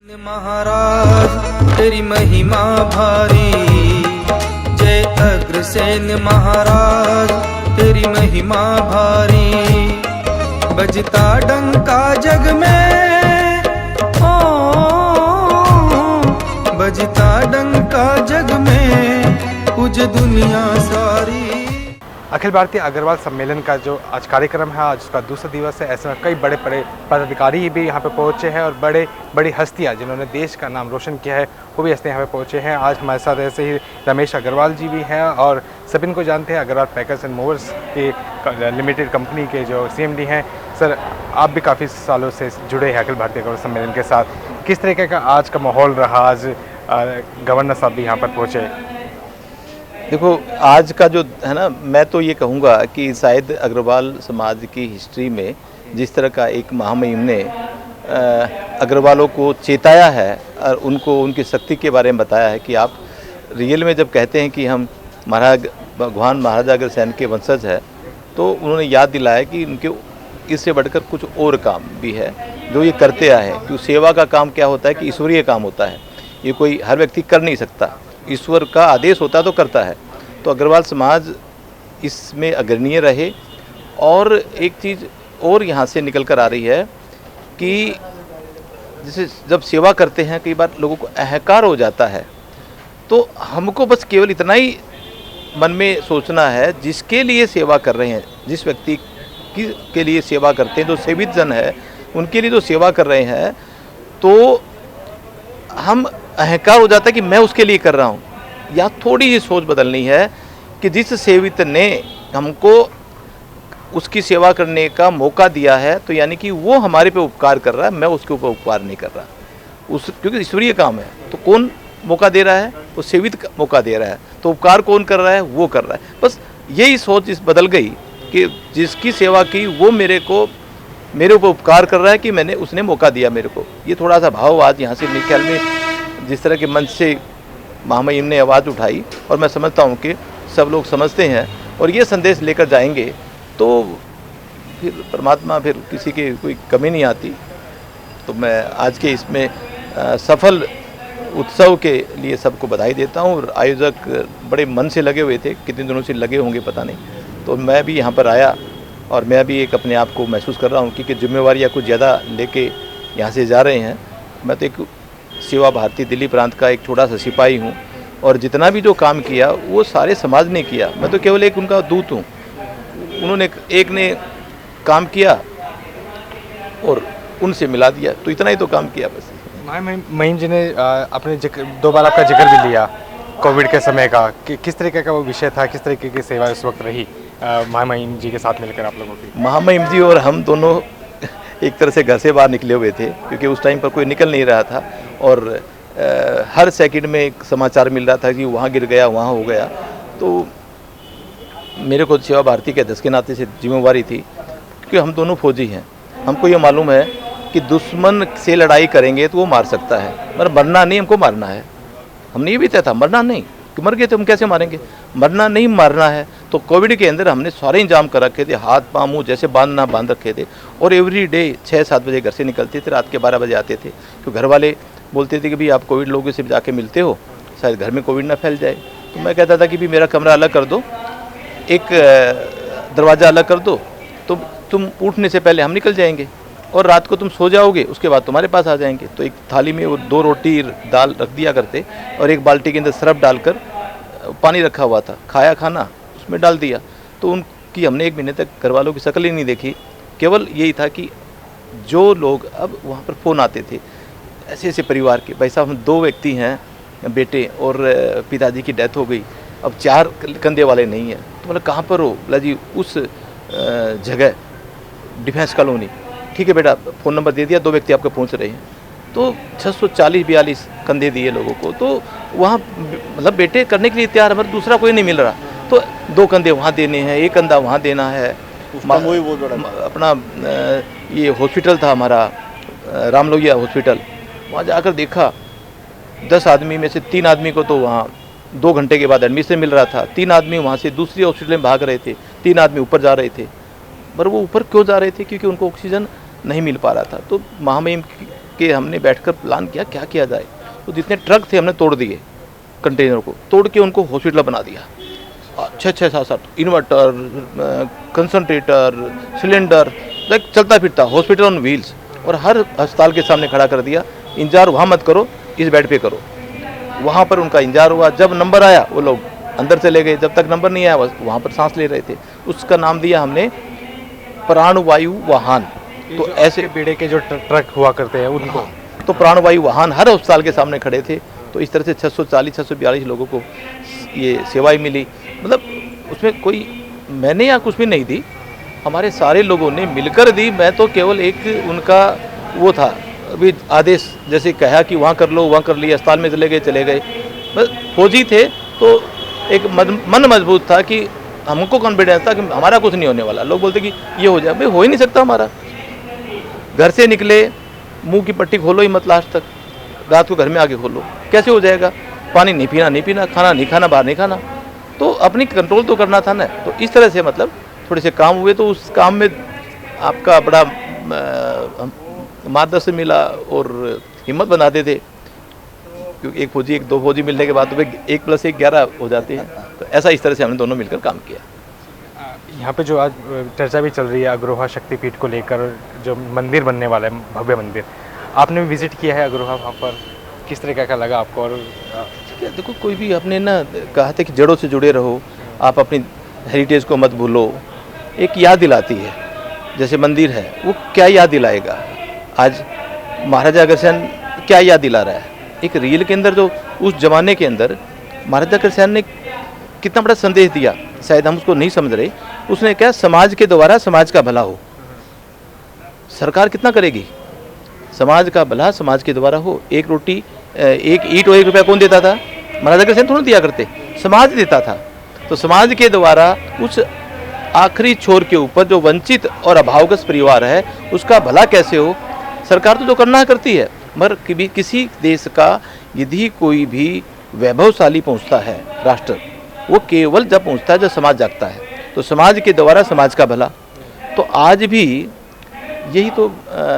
महाराज तेरी महिमा भारी, जय अग्रसेन महाराज तेरी महिमा भारी। बजता डंका जग में, ओ बजता डंका जग में, पूज दुनिया सारी। अखिल भारतीय अग्रवाल सम्मेलन का जो आज कार्यक्रम है, आज उसका दूसरा दिवस है। ऐसे में कई बड़े बड़े पदाधिकारी भी यहाँ पे पहुँचे हैं और बड़ी हस्तियाँ जिन्होंने देश का नाम रोशन किया है वो भी हस्तियाँ यहाँ पे पहुँचे हैं। आज हमारे साथ ऐसे ही रमेश अग्रवाल जी भी हैं और सभी इनको जानते हैं, अग्रवाल पैकर्स एंड मूवर्स की लिमिटेड कंपनी के जो CMD हैं। सर, आप भी काफ़ी सालों से जुड़े हैं अखिल भारतीय अग्रवाल सम्मेलन के साथ। किस तरीके का आज का माहौल रहा? आज गवर्नर साहब भी यहाँ पर पहुँचे। देखो, आज का जो है ना, मैं तो ये कहूँगा कि शायद अग्रवाल समाज की हिस्ट्री में जिस तरह का एक महामहिम ने अग्रवालों को चेताया है और उनको उनकी शक्ति के बारे में बताया है कि आप रियल में जब कहते हैं कि हम भगवान महाराजा अग्रसेन के वंशज है, तो उन्होंने याद दिलाया कि उनके इससे बढ़कर कुछ और काम भी है जो ये करते आए हैं। कि सेवा का काम क्या होता है कि ईश्वरीय काम होता है, ये कोई हर व्यक्ति कर नहीं सकता, ईश्वर का आदेश होता तो करता है। तो अग्रवाल समाज इसमें अग्रणीय रहे। और एक चीज़ और यहाँ से निकल कर आ रही है कि जैसे जब सेवा करते हैं कई बार लोगों को अहंकार हो जाता है, तो हमको बस केवल इतना ही मन में सोचना है, जिसके लिए सेवा कर रहे हैं, जिस व्यक्ति के लिए सेवा करते हैं, जो सेवित जन है उनके लिए जो सेवा कर रहे हैं, तो हम अहंकार हो जाता है कि मैं उसके लिए कर रहा हूँ। या थोड़ी सी सोच बदलनी है कि जिस सेवित ने हमको उसकी सेवा करने का मौका दिया है, तो यानी कि वो हमारे पे उपकार कर रहा है, मैं उसके ऊपर उपकार नहीं कर रहा क्योंकि ईश्वरीय काम है। तो कौन मौका दे रहा है? वो सेवित मौका दे रहा है। तो उपकार कौन कर रहा है? वो कर रहा है। बस यही सोच इस बदल गई कि जिसकी सेवा की वो मेरे ऊपर उपकार कर रहा है कि उसने मौका दिया मेरे को। ये थोड़ा सा भाव आज यहाँ से मेरे ख्याल में जिस तरह के मंच से महामहिम ने आवाज़ उठाई, और मैं समझता हूँ कि सब लोग समझते हैं और ये संदेश लेकर जाएंगे, तो फिर परमात्मा, फिर किसी की कोई कमी नहीं आती। तो मैं आज के इसमें सफल उत्सव के लिए सबको बधाई देता हूँ। और आयोजक बड़े मन से लगे हुए थे, कितने दिनों से लगे होंगे पता नहीं। तो मैं भी यहाँ पर आया और मैं भी एक अपने आप को महसूस कर रहा हूँ कि जिम्मेवारियाँ कुछ ज़्यादा लेके यहाँ से जा रहे हैं। मैं तो एक सेवा भारती दिल्ली प्रांत का एक छोटा सा सिपाही हूँ, और जितना भी जो काम किया वो सारे समाज ने किया, मैं तो केवल एक उनका दूत हूँ। उन्होंने एक ने काम किया और उनसे मिला दिया, तो इतना ही तो काम किया बस। महिम जी ने अपने दो बार आपका जिक्र भी लिया कोविड के समय का, कि किस तरीके का वो विषय था, किस तरीके की सेवा उस वक्त रही महामहिम जी के साथ मिलकर आप लोगों की? महामहिम जी और हम दोनों एक तरह से घर से बाहर निकले हुए थे, क्योंकि उस टाइम पर कोई निकल नहीं रहा था और हर सेकंड में एक समाचार मिल रहा था कि वहाँ गिर गया, वहाँ हो गया। तो मेरे को सेवा भारती के अध्यक्ष के नाते से जिम्मेवारी थी, क्योंकि हम दोनों फौजी हैं। हमको ये मालूम है कि दुश्मन से लड़ाई करेंगे तो वो मार सकता है, मगर मरना नहीं, हमको मारना है। हमने ये भी तय था, मरना नहीं, कि मर गए तो हम कैसे मारेंगे, मरना नहीं, मारना है। तो कोविड के अंदर हमने सारे इंतजाम कर रखे थे, हाथ पाँव मुँह जैसे बांध रखे थे, और एवरी डे 6-7 बजे घर से निकलते थे, रात के 12 बजे आते थे। तो घर वाले बोलते थे कि भाई आप कोविड लोगों से जाके मिलते हो, शायद घर में कोविड ना फैल जाए। तो मैं कहता था कि भाई मेरा कमरा अलग कर दो, एक दरवाज़ा अलग कर दो, तो तुम उठने से पहले हम निकल जाएंगे, और रात को तुम सो जाओगे, उसके बाद तुम्हारे पास आ जाएंगे। तो एक थाली में वो 2 रोटी दाल रख दिया करते, और एक बाल्टी के अंदर सरफ डालकर पानी रखा हुआ था, खाया खाना उसमें डाल दिया। तो उनकी हमने 1 महीने तक घर वालों की शक्ल ही नहीं देखी। केवल यही था कि जो लोग अब वहाँ पर फ़ोन आते थे ऐसे ऐसे परिवार के, भाई साहब हम 2 व्यक्ति हैं, बेटे और पिताजी की डेथ हो गई, अब 4 कंधे वाले नहीं हैं। तो मतलब कहाँ पर हो? बोला जी उस जगह डिफेंस कॉलोनी। ठीक है बेटा, फ़ोन नंबर दे दिया, 2 व्यक्ति आपके पहुँच रहे हैं। तो 640-42 कंधे दिए लोगों को। तो वहाँ मतलब बेटे करने के लिए तैयार, हमारा दूसरा कोई नहीं मिल रहा। तो 2 कंधे वहाँ देने हैं, 1 कंधा वहाँ देना है। अपना ये हॉस्पिटल था हमारा रामलोहिया हॉस्पिटल, वहाँ जाकर देखा 10 आदमी में से 3 आदमी को तो वहाँ 2 घंटे के बाद एडमिशन मिल रहा था। 3 आदमी वहाँ से दूसरी हॉस्पिटल में भाग रहे थे, 3 आदमी ऊपर जा रहे थे। पर वो ऊपर क्यों जा रहे थे? क्योंकि उनको ऑक्सीजन नहीं मिल पा रहा था। तो महामहिम के हमने बैठकर प्लान किया क्या किया जाए। तो जितने ट्रक थे हमने तोड़ दिए, कंटेनर को तोड़ के उनको हॉस्पिटल बना दिया। 6-7 इन्वर्टर, कंसंट्रेटर, सिलेंडर, लाइक चलता फिरता हॉस्पिटल ऑन व्हील्स, और हर अस्पताल के सामने खड़ा कर दिया। इंतजार वहाँ मत करो, इस बेड पे करो। वहाँ पर उनका इंतजार हुआ, जब नंबर आया वो लोग अंदर चले गए, जब तक नंबर नहीं आया वहाँ पर सांस ले रहे थे। उसका नाम दिया हमने प्राणवायु वाहन। तो ऐसे बेड़े के जो ट्रक हुआ करते हैं उनको, तो प्राणवायु वाहन हर अस्पताल के सामने खड़े थे। तो इस तरह से 642 लोगों को ये सेवाएं मिली। मतलब उसमें कोई मैंने या कुछ भी नहीं दी, हमारे सारे लोगों ने मिलकर दी। मैं तो केवल एक उनका वो था, अभी आदेश जैसे कहा कि वहाँ कर लो, वहाँ कर लिया, अस्पताल में चले गए। बस फौजी थे तो एक मन मजबूत था कि हमको कॉन्फिडेंस था कि हमारा कुछ नहीं होने वाला। लोग बोलते कि ये हो जाए, भाई हो ही नहीं सकता हमारा। घर से निकले, मुंह की पट्टी खोलो ही मत लास्ट तक, रात को घर में आके खोलो, कैसे हो जाएगा? पानी नहीं पीना, खाना नहीं खाना, बाहर नहीं खाना, तो अपनी कंट्रोल तो करना था ना। तो इस तरह से मतलब थोड़े से काम हुए, तो उस काम में आपका बड़ा मार्गदर्शन मिला और हिम्मत बनाते थे, क्योंकि एक फौजी 2 फौजी मिलने के बाद तो 1+1 11 हो जाते हैं। तो ऐसा इस तरह से हमने दोनों मिलकर काम किया। यहाँ पे जो आज चर्चा भी चल रही है अग्रोहा शक्तिपीठ को लेकर, जो मंदिर बनने वाला है, भव्य मंदिर, आपने भी विजिट किया है अग्रोहा, वहाँ पर किस तरह का लगा आपको? और देखो, कोई भी आपने ना कहा था कि जड़ों से जुड़े रहो, आप अपनी हेरिटेज को मत भूलो, एक याद दिलाती है। जैसे मंदिर है, वो क्या याद दिलाएगा? आज महाराजा अग्रसेन क्या याद दिला रहा है? एक रील के अंदर जो उस जमाने के अंदर महाराजा अग्रसेन ने कितना बड़ा संदेश दिया, शायद हम उसको नहीं समझ रहे। उसने क्या, समाज के द्वारा समाज का भला हो। सरकार कितना करेगी? समाज का भला समाज के द्वारा हो। एक रोटी, एक ईंट और 1 रुपया कौन देता था? महाराजा अग्रसेन थोड़ा दिया करते, समाज देता था। तो समाज के द्वारा उस आखिरी छोर के ऊपर जो वंचित और अभावग्रस्त परिवार है, उसका भला कैसे हो? सरकार तो जो करना करती है, मगर किसी देश का यदि कोई भी वैभवशाली पहुंचता है राष्ट्र, वो केवल जब पहुंचता है जब समाज जागता है। तो समाज के द्वारा समाज का भला, तो आज भी यही तो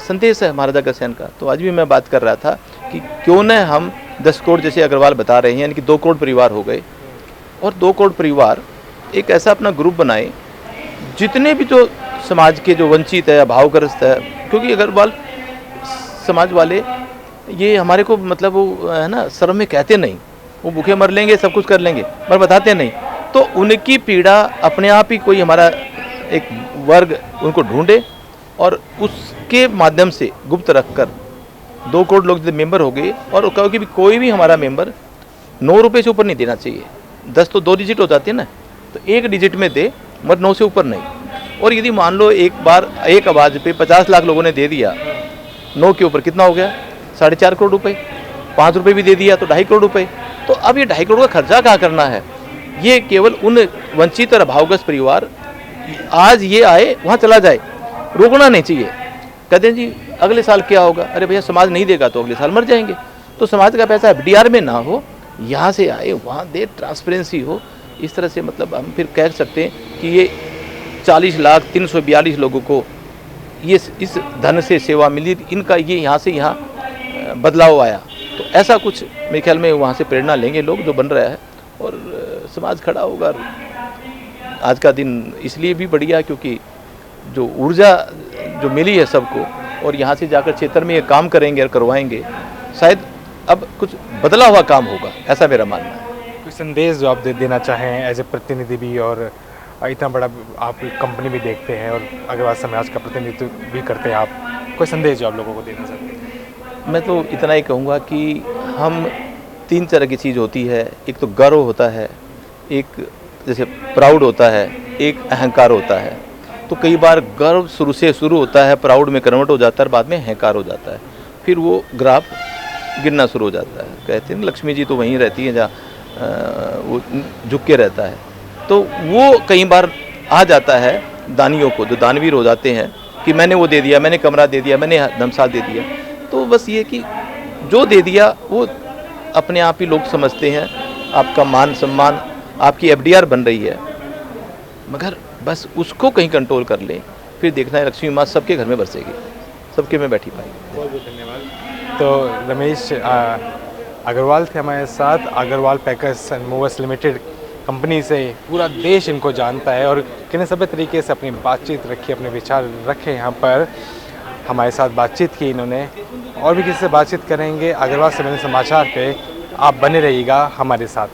संदेश है महाराजा अग्रसेन का। तो आज भी मैं बात कर रहा था कि क्यों न हम 10 करोड़, जैसे अग्रवाल बता रहे हैं, यानी कि 2 करोड़ परिवार हो गए, और 2 करोड़ परिवार एक ऐसा अपना ग्रुप बनाए जितने भी जो समाज के जो वंचित है, अभावग्रस्त है। क्योंकि अग्रवाल समाज वाले ये हमारे को मतलब वो है ना, शर्म में कहते नहीं, वो भूखे मर लेंगे, सब कुछ कर लेंगे, पर बताते नहीं। तो उनकी पीड़ा अपने आप ही कोई हमारा एक वर्ग उनको ढूंढे, और उसके माध्यम से गुप्त रखकर 2 करोड़ लोग जब मेंबर हो गए, और कहो कि कोई भी हमारा मेंबर 9 रुपये से ऊपर नहीं देना चाहिए। 10 तो 2 डिजिट हो जाते हैं ना, तो 1 डिजिट में दे, मगर 9 से ऊपर नहीं। और यदि मान लो एक बार एक आवाज़ पे 50 लाख लोगों ने दे दिया, 9 के ऊपर कितना हो गया? 4.5 करोड़ रुपए। 5 रुपये भी दे दिया तो 2.5 करोड़ रुपए। तो अब ये 2.5 करोड़ का खर्चा कहाँ करना है? ये केवल उन वंचित और अभावग्रस्त परिवार, आज ये आए वहाँ चला जाए, रोकना नहीं चाहिए। कहते हैं जी अगले साल क्या होगा? अरे भैया, समाज नहीं देगा तो अगले साल मर जाएंगे। तो समाज का पैसा FDR में ना हो, यहाँ से आए वहाँ दे, ट्रांसपेरेंसी हो। इस तरह से मतलब हम फिर कह सकते हैं कि ये 40,342 लोगों को ये इस धन से सेवा मिली, इनका ये यहाँ से यहाँ बदलाव आया। तो ऐसा कुछ मेरे ख्याल में वहाँ से प्रेरणा लेंगे लोग, जो बन रहा है, और समाज खड़ा होगा। आज का दिन इसलिए भी बढ़िया क्योंकि जो ऊर्जा जो मिली है सबको, और यहाँ से जाकर क्षेत्र में ये काम करेंगे और करवाएंगे, शायद अब कुछ बदला हुआ काम होगा, ऐसा मेरा मानना है। कोई संदेश जो आप देना चाहें एज ए प्रतिनिधि भी, और इतना बड़ा आप कंपनी भी देखते हैं और अग्रवाल समाज का प्रतिनिधित्व भी करते हैं आप, कोई संदेश जो आप लोगों को देना चाहते हैं? मैं तो इतना ही कहूँगा कि हम 3 तरह की चीज़ होती है। एक तो गर्व होता है, एक जैसे प्राउड होता है, एक अहंकार होता है। तो कई बार गर्व शुरू होता है, प्राउड में कन्वर्ट हो जाता है, बाद में अहंकार हो जाता है, फिर वो ग्राफ गिरना शुरू हो जाता है। कहते हैं लक्ष्मी जी तो वहीं रहती है जहाँ वो झुक के रहता है। तो वो कई बार आ जाता है दानियों को, जो दानवीर हो जाते हैं कि मैंने वो दे दिया, मैंने कमरा दे दिया, मैंने धर्मशाला दे दिया। तो बस ये कि जो दे दिया वो अपने आप ही लोग समझते हैं, आपका मान सम्मान, आपकी FDR बन रही है, मगर बस उसको कहीं कंट्रोल कर ले, फिर देखना है लक्ष्मी माँ सबके घर में बरसेगी, सबके में बैठी पाएगी। बहुत बहुत धन्यवाद। तो रमेश अग्रवाल थे हमारे साथ। Agarwal packers and movers limited company से पूरा देश इनको जानता है और कितने सभी तरीके से अपनी बातचीत रखी, अपने विचार रखे। यहाँ पर हमारे साथ बातचीत की इन्होंने, और भी किसी से बातचीत करेंगे। अग्रवाल सम्मेलन समाचार पे आप बने रहिएगा हमारे साथ।